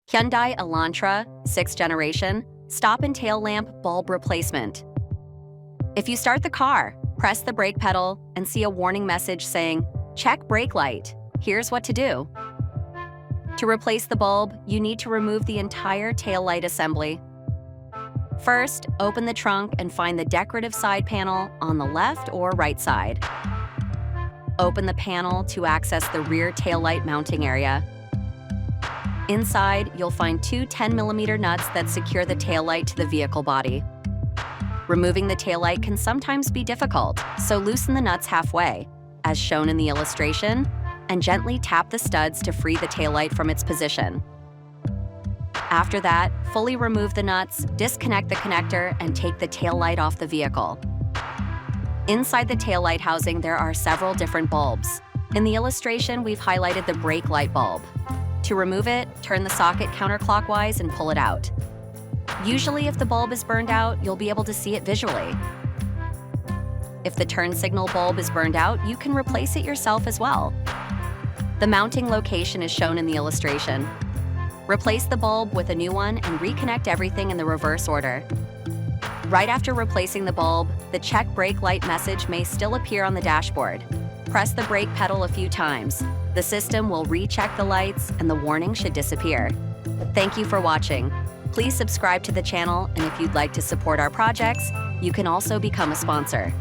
Hyundai Elantra, 6th generation, stop and tail lamp bulb replacement. If you start the car, press the brake pedal and see a warning message saying, "Check brake light. Here's what to do." To replace the bulb, you need to remove the entire tail light assembly. First, open the trunk and find the decorative side panel on the left or right side. Open the panel to access the rear taillight mounting area. Inside, you'll find two 10mm nuts that secure the taillight to the vehicle body. Removing the taillight can sometimes be difficult, so loosen the nuts halfway, as shown in the illustration, and gently tap the studs to free the taillight from its position. After that, fully remove the nuts, disconnect the connector, and take the taillight off the vehicle. Inside the taillight housing, there are several different bulbs. In the illustration, we've highlighted the brake light bulb. To remove it, turn the socket counterclockwise and pull it out. Usually, if the bulb is burned out, you'll be able to see it visually. If the turn signal bulb is burned out, you can replace it yourself as well. The mounting location is shown in the illustration. Replace the bulb with a new one and reconnect everything in the reverse order. Right after replacing the bulb, the check brake light message may still appear on the dashboard. Press the brake pedal a few times. The system will recheck the lights and the warning should disappear. Thank you for watching. Please subscribe to the channel, and if you'd like to support our projects, you can also become a sponsor.